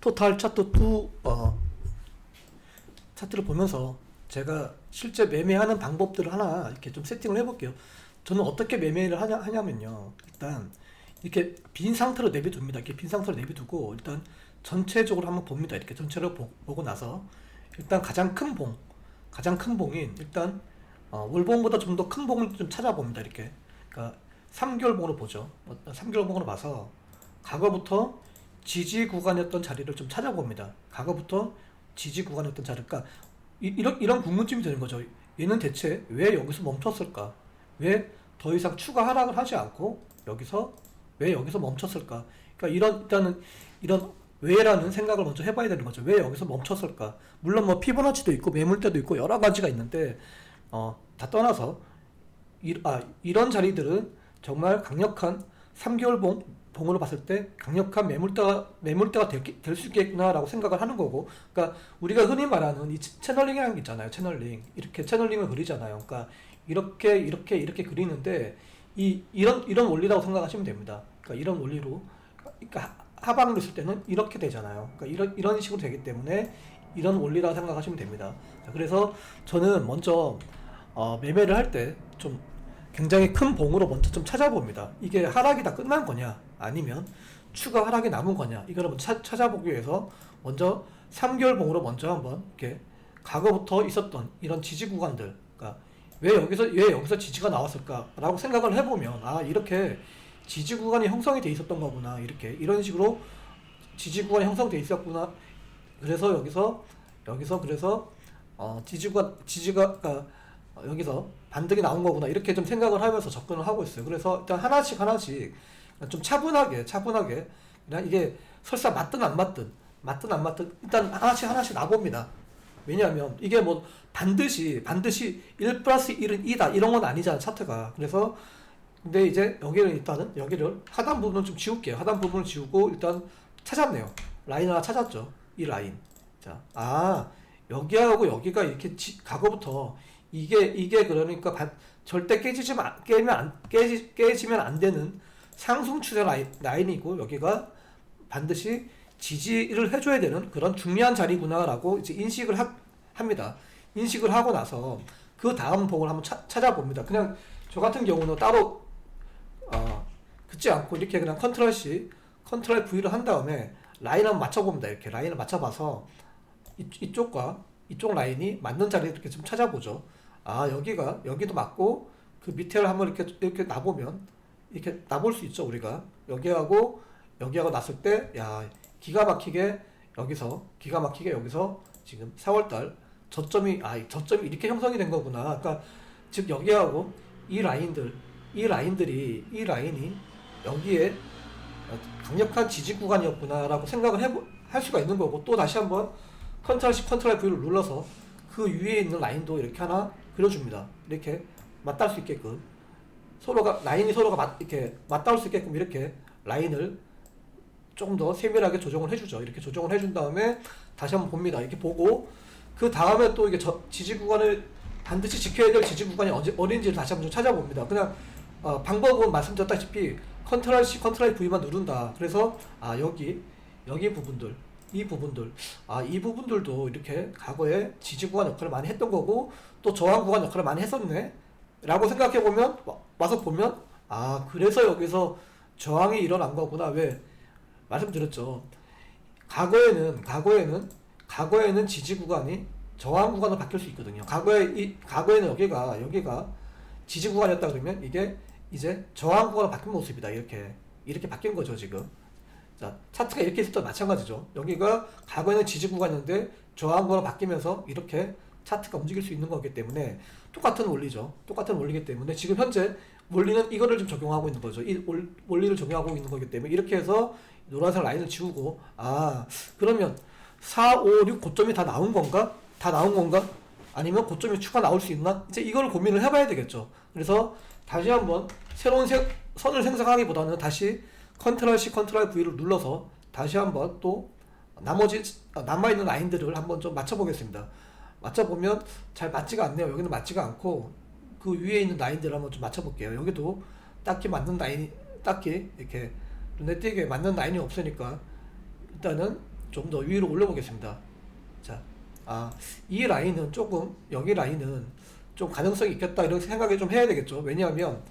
토탈 차트 2 차트를 보면서 제가 실제 매매하는 방법들을 하나 이렇게 좀 세팅을 해볼게요. 저는 어떻게 매매를 하냐면요. 일단 이렇게 빈 상태로 내비둡니다. 이렇게 빈 상태로 내비두고 일단 전체적으로 한번 봅니다. 이렇게 전체를 보고 나서 일단 가장 큰 봉인 일단 월봉보다 좀 더 큰 봉을 좀 찾아봅니다. 이렇게 그러니까 3개월 봉으로 보죠. 3개월 봉으로 봐서 과거부터 지지 구간이었던 자리를 좀 찾아봅니다. 과거부터 지지 구간이었던 자리, 그러니까 이런 궁금증이 드는 거죠. 얘는 대체 왜 여기서 멈췄을까? 왜 더 이상 추가 하락을 하지 않고 왜 여기서 멈췄을까? 그러니까 일단은 이런 왜라는 생각을 먼저 해봐야 되는 거죠. 왜 여기서 멈췄을까? 물론 뭐 피보나치도 있고 매물대도 있고 여러 가지가 있는데 다 떠나서 이런 자리들은 정말 강력한 3개월 봉으로 봤을 때 강력한 매물대가 될 수 있겠구나라고 생각을 하는 거고, 그러니까 우리가 흔히 말하는 이 채널링이라는 게 있잖아요. 채널링, 이렇게 채널링을 그리잖아요. 그러니까 이렇게 그리는데 이런 원리라고 생각하시면 됩니다. 그러니까 이런 원리로, 그러니까 하방으로 있을 때는 이렇게 되잖아요. 그러니까 이런 식으로 되기 때문에 이런 원리라고 생각하시면 됩니다. 자, 그래서 저는 먼저 매매를 할 때 좀 굉장히 큰 봉으로 먼저 좀 찾아봅니다. 이게 하락이 다 끝난 거냐, 아니면 추가 하락이 남은 거냐, 이거를 먼저 찾아보기 위해서 먼저 3개월 봉으로 먼저 한번 이렇게 과거부터 있었던 이런 지지 구간들, 그러니까 왜 여기서 지지가 나왔을까라고 생각을 해보면, 이렇게 지지 구간이 형성이 돼 있었던 거구나, 이런 식으로 지지 구간이 형성돼 있었구나. 그래서 그래서 지지가 여기서 반등이 나온 거구나, 이렇게 좀 생각을 하면서 접근을 하고 있어요. 그래서 일단 하나씩 좀 차분하게 그냥 이게 설사 맞든 안 맞든 일단 하나씩 놔봅니다. 왜냐하면 이게 뭐 반드시 1 플러스 1은 2다 이런 건 아니잖아, 차트가. 그래서 근데 이제 여기를 하단 부분을 좀 지울게요. 하단 부분을 지우고 일단 찾았네요. 라인 하나 찾았죠. 이 라인. 자, 여기하고 여기가 이렇게 과거부터 이게 그러니까 절대 깨지면 안 되는 상승 추세 라인이고, 여기가 반드시 지지를 해줘야 되는 그런 중요한 자리구나라고 이제 인식을 합니다. 인식을 하고 나서 그 다음 봉을 한번 찾아봅니다. 그냥 저 같은 경우는 따로 긋지 않고 이렇게 그냥 컨트롤 V를 한 다음에 라인 한번 맞춰봅니다. 이렇게 라인을 맞춰봐서 이쪽과 이쪽 라인이 맞는 자리를 이렇게 좀 찾아보죠. 여기도 맞고, 그 밑에를 한번 이렇게 놔보면, 이렇게 놔볼 수 있죠, 우리가. 여기하고 놨을 때, 기가 막히게 여기서 지금 4월달 저점이 이렇게 형성이 된 거구나. 그러니까, 즉, 여기하고 이 라인이 여기에 강력한 지지 구간이었구나라고 생각을 할 수가 있는 거고, 또 다시 한번 컨트롤 V를 눌러서 그 위에 있는 라인도 이렇게 하나 그려줍니다. 이렇게 맞닿을 수 있게끔, 라인이 서로가 이렇게 맞닿을 수 있게끔 이렇게 라인을 조금 더 세밀하게 조정을 해주죠. 이렇게 조정을 해준 다음에 다시 한번 봅니다. 이렇게 보고, 그 다음에 또 이게 지지 구간을 반드시 지켜야 될 지지 구간이 어딘지를 다시 한번 좀 찾아봅니다. 그냥 방법은 말씀드렸다시피 컨트롤 V만 누른다. 그래서 여기 부분들, 이 부분들도 이렇게 과거에 지지 구간 역할을 많이 했던 거고, 또 저항 구간 역할을 많이 했었네 라고 생각해보면, 와서 보면, 그래서 여기서 저항이 일어난 거구나. 왜? 말씀드렸죠. 과거에는 지지 구간이 저항 구간으로 바뀔 수 있거든요. 과거에는 여기가 지지 구간이었다 그러면 이게 이제 저항 구간으로 바뀐 모습이다. 이렇게 바뀐 거죠, 지금. 자, 차트가 이렇게 있을 때 마찬가지죠. 여기가 과거에는 지지 구간이었는데 저항 구간으로 바뀌면서 이렇게 차트가 움직일 수 있는 거기 때문에 똑같은 원리죠. 똑같은 원리이기 때문에 지금 현재 원리는 이거를 좀 적용하고 있는 거죠. 이 원리를 적용하고 있는 거기 때문에 이렇게 해서 노란색 라인을 지우고, 그러면 4, 5, 6 고점이 다 나온 건가? 아니면 고점이 추가 나올 수 있나? 이제 이걸 고민을 해봐야 되겠죠. 그래서 다시 한번 새로운 선을 생성하기보다는 다시 컨트롤 V를 눌러서 다시 한번 또 나머지 남아있는 라인들을 한번 좀 맞춰보겠습니다. 맞춰보면 잘 맞지가 않네요. 여기는 맞지가 않고, 그 위에 있는 라인들을 한번 좀 맞춰볼게요. 여기도 딱히 이렇게 눈에 띄게 맞는 라인이 없으니까 일단은 좀 더 위로 올려보겠습니다. 자, 이 라인은 조금, 여기 라인은 좀 가능성이 있겠다 이런 생각을 좀 해야 되겠죠. 왜냐하면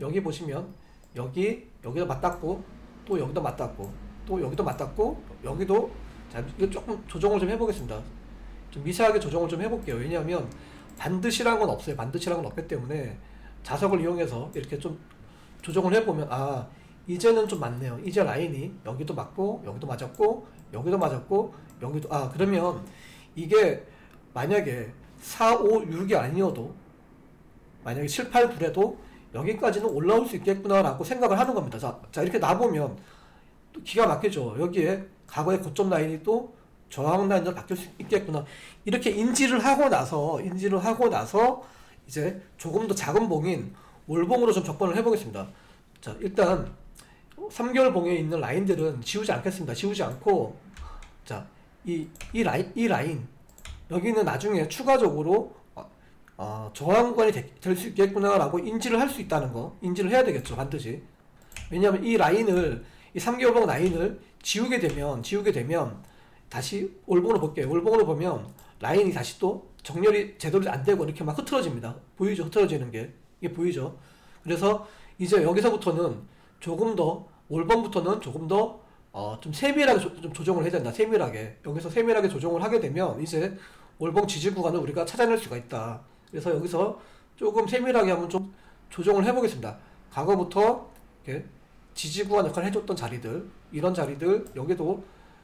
여기 보시면 여기도 맞닿고, 또 여기도 맞닿고, 또 여기도 맞닿고, 여기도. 자, 이거 조금 조정을 좀 해보겠습니다. 좀 미세하게 조정을 좀 해볼게요. 왜냐하면 반드시란 건 없어요. 반드시란 건 없기 때문에 자석을 이용해서 이렇게 좀 조정을 해보면, 이제는 좀 맞네요. 이제 라인이 여기도 맞고, 여기도 맞았고, 여기도 맞았고, 여기도. 그러면 이게 만약에 4, 5, 6이 아니어도, 만약에 7, 8, 9에도 여기까지는 올라올 수 있겠구나라고 생각을 하는 겁니다. 자, 이렇게 놔보면 또 기가 막히죠. 여기에 과거의 고점 라인이 또 저항 라인으로 바뀔 수 있겠구나. 이렇게 인지를 하고 나서 이제 조금 더 작은 봉인 월봉으로 좀 접근을 해보겠습니다. 자, 일단 3개월 봉에 있는 라인들은 지우지 않겠습니다. 지우지 않고, 자, 이 라인 여기는 나중에 추가적으로 저항 구간이 될 수 있겠구나라고 인지를 할 수 있다는 거, 인지를 해야 되겠죠, 반드시. 왜냐하면 이 3개월 봉 라인을 지우게 되면 다시 월봉으로 볼게요. 월봉으로 보면 라인이 다시 또 정렬이 제대로 안 되고 이렇게 막 흐트러집니다. 보이죠? 흐트러지는 게. 이게 보이죠? 그래서 이제 여기서부터는 조금 더, 월봉부터는 조금 더 좀 세밀하게 좀 조정을 해야 된다. 세밀하게. 여기서 세밀하게 조정을 하게 되면 이제 월봉 지지 구간을 우리가 찾아낼 수가 있다. 그래서 여기서 조금 세밀하게 한번 좀 조정을 해보겠습니다. 과거부터 이렇게 지지 구간 역할을 해줬던 자리들, 이런 자리들, 여기도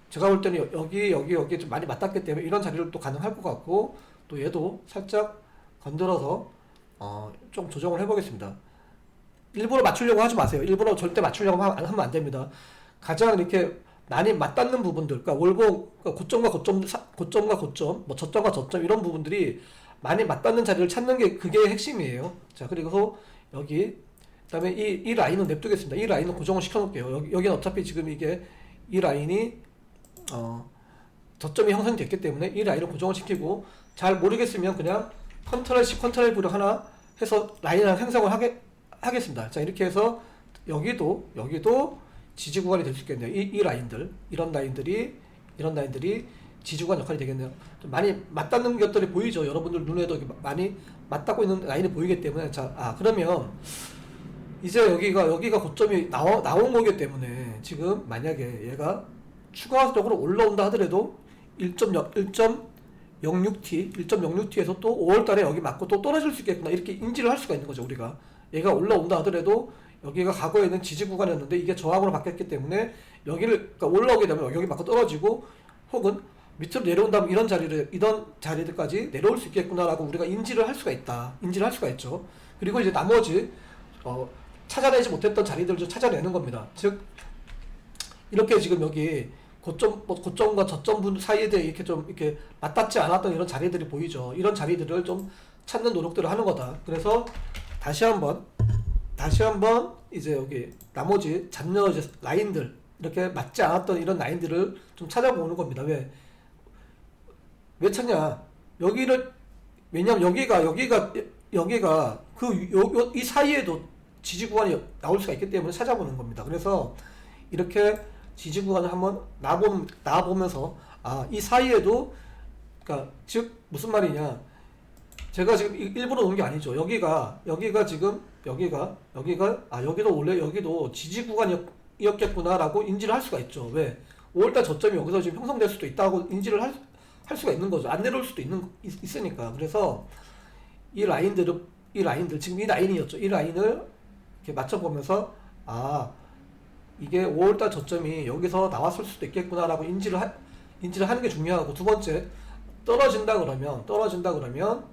제가 볼 때는 여기 좀 많이 맞닿기 때문에 이런 자리를 또 가능할 것 같고, 또 얘도 살짝 건드려서 좀 조정을 해보겠습니다. 일부러 맞추려고 하지 마세요. 일부러 절대 맞추려고 하면 안 됩니다. 가장 이렇게 많이 맞닿는 부분들, 그러니까 월봉, 그러니까 고점과 고점, 뭐 저점과 저점 이런 부분들이 많이 맞닿는 자리를 찾는 게 그게 핵심이에요. 자, 그리고 여기 그다음에 이 라인은 냅두겠습니다. 이 라인은 고정을 시켜놓을게요. 여기는 어차피 지금 이 라인이 저점이 형성됐기 때문에 이 라인을 고정을 시키고, 잘 모르겠으면 그냥 컨트롤 C, 컨트롤 V를 하나 해서 라인을 생성을 하겠습니다. 자, 이렇게 해서 여기도 지지 구간이 될 수 있겠네요. 이 라인들, 이런 라인들이 지지 구간 역할이 되겠네요. 좀 많이 맞닿는 것들이 보이죠. 여러분들 눈에도 많이 맞닿고 있는 라인이 보이기 때문에. 자, 그러면 이제 여기가 고점이 나온 거기 때문에 지금 만약에 얘가 추가적으로 올라온다 하더라도 1.06T에서 또 5월달에 여기 맞고 또 떨어질 수 있겠구나, 이렇게 인지를 할 수가 있는 거죠. 우리가 얘가 올라온다 하더라도 여기가 과거에 있는 지지 구간이었는데 이게 저항으로 바뀌었기 때문에 그러니까 올라오게 되면 여기 맞고 떨어지고, 혹은 밑으로 내려온다면 이런 자리들까지 내려올 수 있겠구나라고 우리가 인지를 할 수가 있죠. 그리고 이제 나머지 찾아내지 못했던 자리들을 좀 찾아내는 겁니다. 즉 이렇게 지금 여기 고점과 저점 사이에 이렇게 맞닿지 않았던 이런 자리들이 보이죠. 이런 자리들을 좀 찾는 노력들을 하는 거다. 그래서 다시 한번 이제 여기 나머지 잡녀 라인들, 이렇게 맞지 않았던 이런 라인들을 좀 찾아보는 겁니다. 왜 찾냐? 왜냐면 여기가 이 사이에도 지지 구간이 나올 수가 있기 때문에 찾아보는 겁니다. 그래서 이렇게 지지 구간을 한번 나보면서 이 사이에도, 그러니까 즉 무슨 말이냐? 제가 지금 일부러 놓은 게 아니죠. 여기가 여기도 원래 여기도 지지 구간이었겠구나라고 인지를 할 수가 있죠. 왜? 5월달 저점이 여기서 지금 형성될 수도 있다고 인지를 할 수가 있는 거죠. 안 내려올 수도 있으니까. 그래서 이 라인들 지금 이 라인이었죠. 이 라인을 이렇게 맞춰보면서 이게 5월달 저점이 여기서 나왔을 수도 있겠구나라고 인지를 하는 게 중요하고, 두 번째, 떨어진다 그러면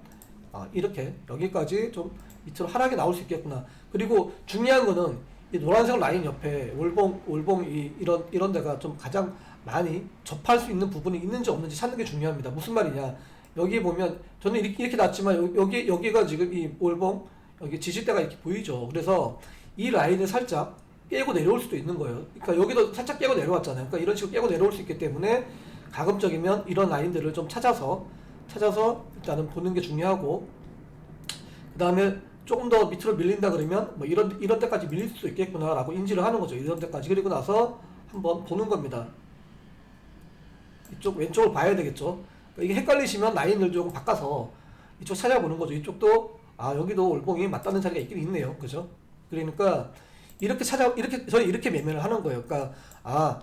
이렇게 여기까지 좀 밑으로 하락이 나올 수 있겠구나. 그리고 중요한 거는 이 노란색 라인 옆에 월봉 이런 데가 좀 가장 많이 접할 수 있는 부분이 있는지 없는지 찾는 게 중요합니다. 무슨 말이냐? 여기 보면 저는 이렇게 놨지만 여기가 지금 이 월봉 여기 지지대가 이렇게 보이죠. 그래서 이 라인을 살짝 깨고 내려올 수도 있는 거예요. 그러니까 여기도 살짝 깨고 내려왔잖아요. 그러니까 이런 식으로 깨고 내려올 수 있기 때문에 가급적이면 이런 라인들을 좀 찾아서 일단은 보는 게 중요하고, 그 다음에 조금 더 밑으로 밀린다 그러면 뭐 이런 데까지 밀릴 수도 있겠구나라고 인지를 하는 거죠. 이런 데까지. 그리고 나서 한번 보는 겁니다. 이쪽 왼쪽을 봐야 되겠죠. 그러니까 이게 헷갈리시면 라인을 조금 바꿔서 이쪽 찾아보는 거죠. 이쪽도 아 여기도 올봉이 맞닿는 자리가 있긴 있네요. 그죠? 그러니까 이렇게 저희 이렇게 매매를 하는 거예요. 그러니까 아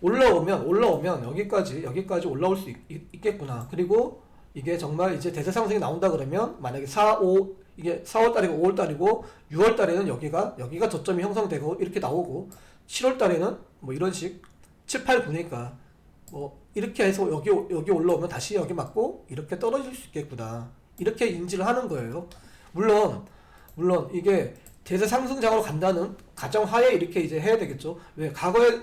올라오면 여기까지 올라올 수 있겠구나. 그리고 이게 정말 이제 대세 상승이 나온다 그러면 만약에 4월 달이고 5월 달이고 6월 달에는 여기가 저점이 형성되고 이렇게 나오고 7월 달에는 뭐 이런 식 7, 8, 9니까 뭐 이렇게 해서 여기 올라오면 다시 여기 맞고 이렇게 떨어질 수 있겠구나. 이렇게 인지를 하는 거예요. 물론 이게 대세 상승장으로 간다는 가정하에 이렇게 이제 해야 되겠죠. 왜 과거의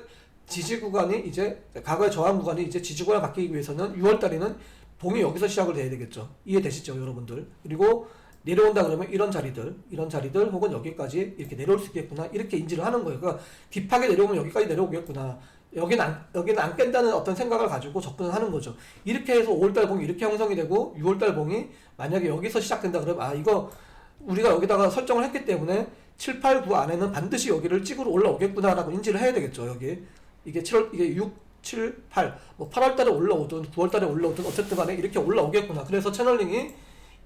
저항 구간이 이제 지지 구간을 바뀌기 위해서는 6월 달에는 봉이 여기서 시작을 해야 되겠죠. 이해되시죠, 여러분들? 그리고 내려온다 그러면 이런 자리들 혹은 여기까지 이렇게 내려올 수 있겠구나. 이렇게 인지를 하는 거예요. 그러니까 딥하게 내려오면 여기까지 내려오겠구나. 여기는 안 깬다는 어떤 생각을 가지고 접근을 하는 거죠. 이렇게 해서 5월달 봉이 이렇게 형성이 되고 6월달 봉이 만약에 여기서 시작된다 그러면 아 이거 우리가 여기다가 설정을 했기 때문에 7, 8, 9 안에는 반드시 여기를 찍으러 올라오겠구나 라고 인지를 해야 되겠죠. 이게 6, 7, 8 뭐 8월달에 올라오든 9월달에 올라오든 어쨌든 간에 이렇게 올라오겠구나. 그래서 채널링이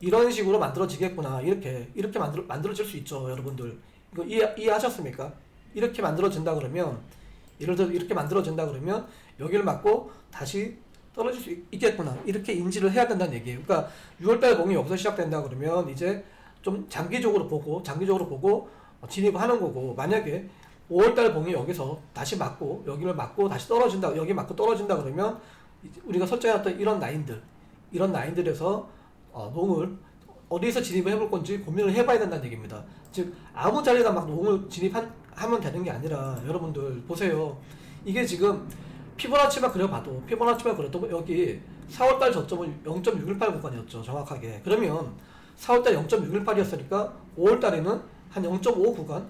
이런 식으로 만들어지겠구나. 이렇게 만들어질 수 있죠, 여러분들. 이거 이해하셨습니까? 이렇게 만들어진다 그러면 예를 들어 이렇게 만들어진다 그러면 여기를 맞고 다시 떨어질 수 있겠구나. 이렇게 인지를 해야 된다는 얘기예요. 그러니까 6월달 봉이 여기서 시작된다 그러면 이제 좀 장기적으로 보고 진입하는 거고, 만약에 5월달 봉이 여기서 다시 맞고 여기를 맞고 다시 떨어진다, 여기 맞고 떨어진다 그러면 우리가 설정해놨던 이런 라인들에서 농을 어디서 진입을 해볼 건지 고민을 해봐야 된다는 얘기입니다. 즉 아무 자리나 막 농을 진입하면 되는 게 아니라 여러분들 보세요. 이게 지금 피보나치만 그려도 여기 4월달 저점은 0.618 구간이었죠, 정확하게. 그러면 4월달 0.618이었으니까 5월달에는 한 0.5 구간,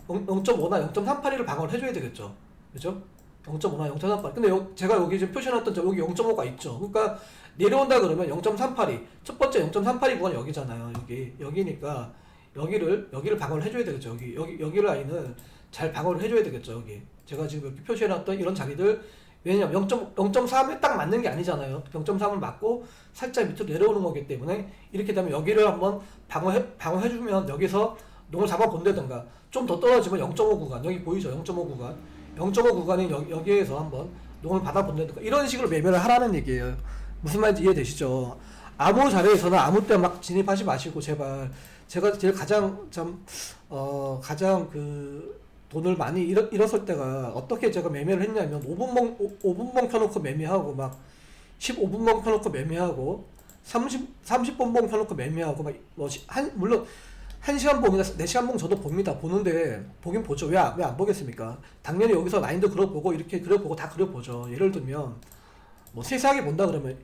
0.5나 0.382를 방어를 해줘야 되겠죠. 그죠? 0.5나 0.38. 근데 제가 여기 지금 표시해놨던 여기 0.5가 있죠. 그러니까 내려온다 그러면 0.382. 첫 번째 0.382 구간이 여기잖아요. 여기니까 여기를 방어를 해줘야 되겠죠. 여기 라인을 잘 방어를 해줘야 되겠죠. 여기. 제가 지금 이렇게 표시해놨던 이런 자리들, 왜냐면 0.3에 딱 맞는 게 아니잖아요. 0.3을 맞고 살짝 밑으로 내려오는 거기 때문에 이렇게 되면 여기를 한번 방어해주면 여기서 농을 잡아본다든가, 좀 더 떨어지면 0.5 구간, 여기 보이죠? 0.5 구간. 0.5 구간이 여기에서 한번 농을 받아본다든가, 이런 식으로 매매를 하라는 얘기예요. 무슨 말인지 이해되시죠? 아무 자리에서나 아무 때 막 진입하지 마시고, 제발. 제가 제일 가장 돈을 많이 잃었을 때가 어떻게 제가 매매를 했냐면 5분봉 켜놓고 매매하고, 막 15분봉 켜놓고 매매하고, 30분봉 켜놓고 매매하고, 물론 1시간 봉이나 4시간 봉 저도 봅니다. 보는데 보긴 보죠. 왜 안 보겠습니까? 당연히 여기서 라인도 그려보고 이렇게 그려보고 다 그려보죠. 예를 들면 뭐 세세하게 본다 그러면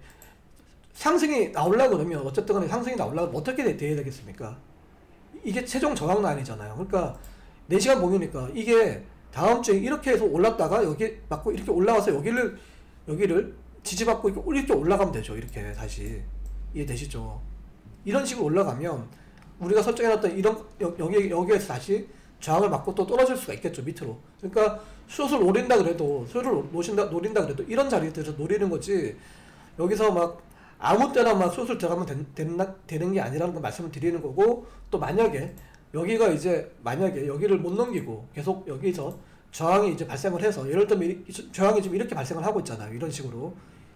상승이 나오려고 그러면 어쨌든 간에 상승이 나오려면 어떻게 돼야 되겠습니까? 이게 최종 저항 라인이잖아요. 그러니까 4시간 봉이니까 이게 다음 주에 이렇게 해서 올랐다가 여기 맞고 이렇게 올라와서 여기를 지지받고 이렇게 올라가면 되죠. 이렇게 다시. 이해되시죠? 이런 식으로 올라가면 우리가 설정해놨던 여기에서 다시 저항을 맞고 또 떨어질 수가 있겠죠, 밑으로. 그러니까 숏을 노린다 그래도 이런 자리들에서 노리는 거지, 여기서 막 아무 때나 막 숏을 들어가면 되는 게 아니라는 걸 말씀을 드리는 거고, 또 만약에 여기를 못 넘기고 계속 여기서 저항이 이제 발생을 해서, 예를 들면 저항이 지금 이렇게 발생을 하고 있잖아요. 이런 식으로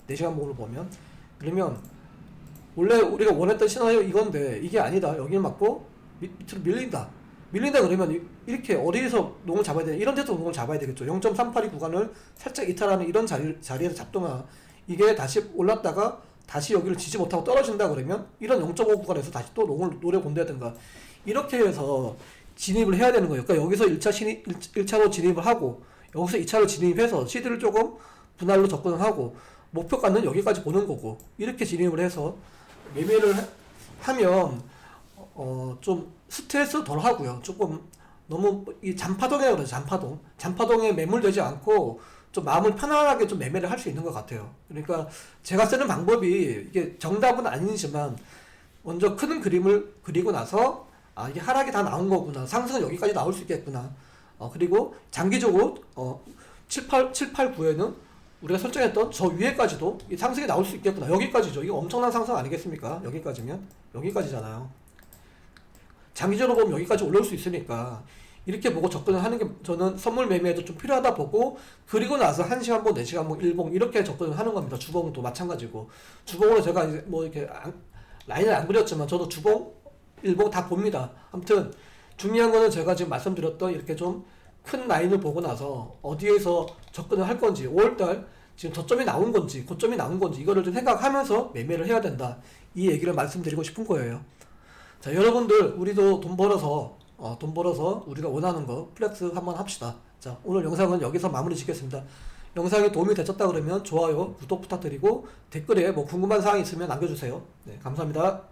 4시간 봉을 보면. 그러면 원래 우리가 원했던 시나리오 이건데 이게 아니다, 여기를 맞고 밑으로 밀린다 그러면 이렇게 어디에서 농을 잡아야 되냐, 이런 데서 농을 잡아야 되겠죠. 0.382 구간을 살짝 이탈하는 이런 자리에서 잡동아, 이게 다시 올랐다가 다시 여기를 지지 못하고 떨어진다 그러면 이런 0.5 구간에서 다시 또 농을 노려본다든가, 이렇게 해서 진입을 해야 되는 거예요. 그러니까 여기서 1차로 진입을 하고 여기서 2차로 진입해서 시드를 조금 분할로 접근을 하고 목표가는 여기까지 보는 거고, 이렇게 진입을 해서 매매를 하면 좀 스트레스 덜 하고요. 조금 너무 이 잔파동이라고 그러죠. 잔파동에 매몰되지 않고 좀 마음을 편안하게 좀 매매를 할 수 있는 것 같아요. 그러니까 제가 쓰는 방법이 이게 정답은 아니지만 먼저 큰 그림을 그리고 나서 이게 하락이 다 나온 거구나, 상승은 여기까지 나올 수 있겠구나, 그리고 장기적으로 7, 8, 9에는 우리가 설정했던 저 위에까지도 이 상승이 나올 수 있겠구나. 여기까지죠. 이거 엄청난 상승 아니겠습니까? 여기까지면 여기까지잖아요. 장기적으로 보면 여기까지 올라올 수 있으니까 이렇게 보고 접근을 하는 게 저는 선물 매매에도 좀 필요하다 보고, 그리고 나서 1시간봉, 4시간봉, 일봉 이렇게 접근을 하는 겁니다. 주봉도 마찬가지고. 주봉으로 제가 이제 뭐 이렇게 라인을 안 그렸지만 저도 주봉, 일봉 다 봅니다. 아무튼 중요한 거는 제가 지금 말씀드렸던 이렇게 좀 큰 라인을 보고 나서 어디에서 접근을 할 건지, 5월달 지금 저점이 나온 건지 고점이 나온 건지 이거를 좀 생각하면서 매매를 해야 된다, 이 얘기를 말씀드리고 싶은 거예요. 자, 여러분들 우리도 돈 벌어서 우리가 원하는 거 플렉스 한번 합시다. 자, 오늘 영상은 여기서 마무리 짓겠습니다. 영상이 도움이 되셨다 그러면 좋아요, 구독 부탁드리고 댓글에 뭐 궁금한 사항이 있으면 남겨주세요. 네, 감사합니다.